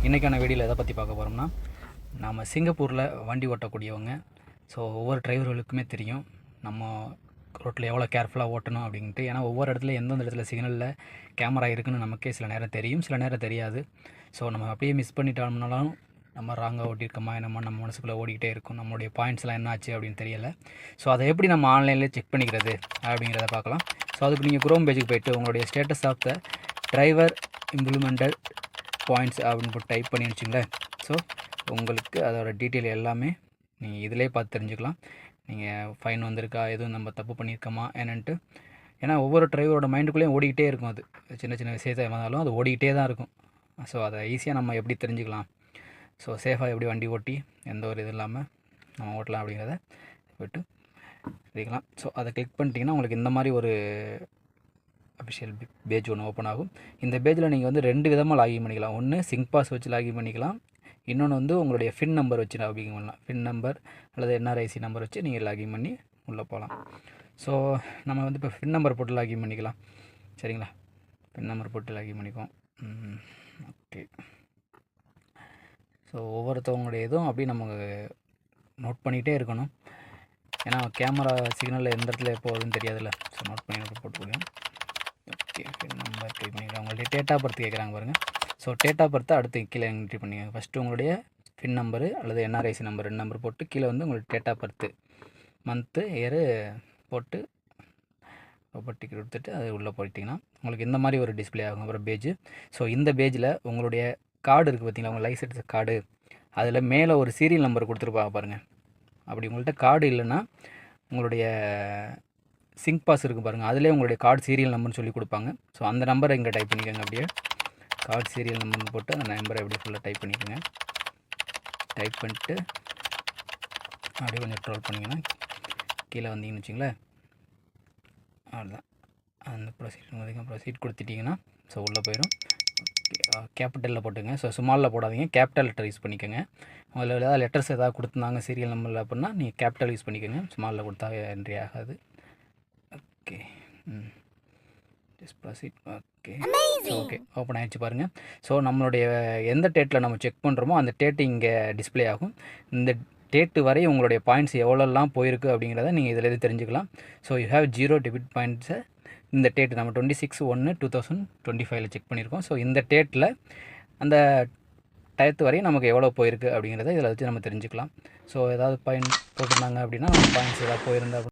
இன்றைக்கான வீடியோவில் எதை பற்றி பார்க்க போகிறோம்னா, நம்ம சிங்கப்பூரில் வண்டி ஓட்டக்கூடியவங்க. ஸோ ஒவ்வொரு டிரைவர்களுக்குமே தெரியும் நம்ம ரோட்டில் எவ்வளோ கேர்ஃபுல்லாக ஓட்டணும் அப்படின்ட்டு. ஏன்னா ஒவ்வொரு இடத்துல எந்தெந்த இடத்துல சிக்னலில் கேமரா இருக்குதுன்னு நமக்கே சில நேரம் தெரியும், சில நேரம் தெரியாது. ஸோ நம்ம அப்படியே மிஸ் பண்ணிட்டோம்னாலும் நம்ம ராங்காக ஓட்டியிருக்கோமா என்னமோ நம்ம மனசுக்குள்ளே ஓடிக்கிட்டே இருக்கும். நம்மளுடைய பாயிண்ட்ஸ்லாம் என்ன ஆச்சு அப்படின்னு தெரியலை. ஸோ அதை எப்படி நம்ம ஆன்லைன்லேயே செக் பண்ணிக்கிறது அப்படிங்கிறத பார்க்கலாம். ஸோ அதுக்கு நீங்கள் குரோம் பேஜுக்கு போய்ட்டு உங்களுடைய status of the driver implemented points அப்படின்னு போட்டு டைப் பண்ணி வச்சுங்களேன். ஸோ உங்களுக்கு அதோட டீட்டெயில் எல்லாமே நீங்கள் இதிலே பார்த்து தெரிஞ்சுக்கலாம். நீங்கள் ஃபைன் வந்திருக்கா, எதுவும் நம்ம தப்பு பண்ணியிருக்கோமா என்னன்ட்டு. ஏன்னா ஒவ்வொரு டிரைவரோட மைண்டுக்குள்ளேயும் ஓடிக்கிட்டே இருக்கும். அது சின்ன சின்ன விஷயத்தை வந்தாலும் அது ஓடிக்கிட்டே தான் இருக்கும். ஸோ அதை ஈஸியாக நம்ம எப்படி தெரிஞ்சுக்கலாம், ஸோ சேஃபாக எப்படி வண்டி ஓட்டி எந்த ஒரு இது இல்லாமல் நம்ம ஓட்டலாம் அப்படிங்கிறத விட்டு தெரிஞ்சுக்கலாம். ஸோ அதை கிளிக் பண்ணிட்டீங்கன்னா உங்களுக்கு இந்த மாதிரி ஒரு அஃபிஷியல் பேஜ் ஒன்று ஓப்பன் ஆகும். இந்த பேஜில் நீங்கள் வந்து 2 விதமாக லாகின் பண்ணிக்கலாம். ஒன்று சிங்க் பாஸ் வச்சு லாகின் பண்ணிக்கலாம், இன்னொன்று வந்து உங்களுடைய ஃபின் நம்பர் வச்சு லாகின் பண்ணலாம். ஃபின் நம்பர் அல்லது என்ஆர்ஐசி நம்பர் வச்சு நீங்கள் லாகின் பண்ணி உள்ளே போகலாம். ஸோ நம்ம வந்து இப்போ ஃபின் நம்பர் போட்டு லாகின் பண்ணிக்கலாம். சரிங்களா, ஃபின் நம்பர் போட்டு லாகின் பண்ணிக்குவோம். ஓகே. ஸோ ஒவ்வொருத்தவங்களுடைய இதுவும் அப்படியே நம்ம நோட் பண்ணிகிட்டே இருக்கணும். ஏன்னா கேமரா சிக்னலில் எந்த இடத்துல போகுதுன்னு தெரியாதுல்ல. ஸோ நோட் பண்ணி போட்டுக்கோங்க. ஓகே, ஃபின் நம்பர் டைப் பண்ணிக்கலாம். உங்களுடைய டேட் ஆஃப் பர்த் கேட்குறாங்க பாருங்கள். ஸோ டேட் ஆஃப் பர்த்தை அடுத்து கீழே என்ட்ரி பண்ணிக்கோங்க. ஃபஸ்ட்டு உங்களுடைய ஃபின் நம்பரு அல்லது என்ஆர்ஐசி நம்பர் 2 நம்பர் போட்டு கீழே வந்து உங்களுக்கு date of birth month year போட்டு டிக்கெட் கொடுத்துட்டு அது உள்ளே போயிட்டிங்கன்னா உங்களுக்கு இந்த மாதிரி ஒரு டிஸ்பிளே ஆகும். அப்புறம் பேஜ். ஸோ இந்த பேஜில் உங்களுடைய கார்டு இருக்குது பார்த்தீங்களா, உங்கள் லைசன்ஸ் கார்டு, அதில் மேலே ஒரு சீரியல் நம்பர் கொடுத்துருப்பாங்க பாருங்கள். அப்படி உங்கள்கிட்ட கார்டு இல்லைன்னா உங்களுடைய சிங்க் பாஸ் இருக்குது பாருங்கள், அதிலே உங்களுடைய கார்டு சீரியல் நம்பர்னு சொல்லி கொடுப்பாங்க. ஸோ அந்த நம்பரை இங்கே டைப் பண்ணிக்கோங்க. அப்படியே கார்டு சீரியல் நம்பர்னு போட்டு அந்த நம்பரை எப்படி ஃபுல்லாக டைப் பண்ணிக்கோங்க. டைப் பண்ணிட்டு அப்படியே கொஞ்சம் ட்ரோல் பண்ணிங்கன்னா கீழே வந்தீங்கன்னு வச்சிங்களேன், அவ்வளோதான். அந்த ப்ரொசீட் கொடுத்துட்டிங்கன்னா ஸோ உள்ளே போயிடும். கேபிட்டலில் போட்டுங்க. ஸோ ஸ்மாலில் போடாதீங்க, கேபிட்டல் லெட்டர் யூஸ் பண்ணிக்கோங்க. அதில் ஏதாவது லெட்டர்ஸ் ஏதாவது கொடுத்துருந்தாங்க சீரியல் நம்பரில் அப்படின்னா நீங்கள் கேபிட்டல் யூஸ் பண்ணிக்கோங்க. ஸ்மாலில் கொடுத்தா என்ட்ரி ஆகாது. Okay, just proceed. Okay, okay, open ஆகிடுச்சு பாருங்கள். ஸோ நம்மளுடைய எந்த டேட்டில் நம்ம செக் பண்ணுறோமோ அந்த டேட்டு இங்கே டிஸ்பிளே ஆகும். இந்த டேட்டு வரை உங்களுடைய பாயிண்ட்ஸ் எவ்வளோலாம் போயிருக்கு அப்படிங்கிறத நீங்கள் இதில் தெரிஞ்சுக்கலாம். ஸோ யூ ஹேவ் 0 டெபிட் பாயிண்ட்ஸை இந்த டேட்டு நம்ம 26/1/2025 செக் பண்ணியிருக்கோம். ஸோ இந்த டேட்டில் அந்த டயத்து வரையும் நமக்கு எவ்வளோ போயிருக்கு அப்படிங்கிறத இதில் வச்சு நம்ம தெரிஞ்சுக்கலாம். ஸோ ஏதாவது பாயிண்ட் போட்டிருந்தாங்க அப்படின்னா நம்ம பாயிண்ட்ஸ் ஏதாவது போயிருந்தா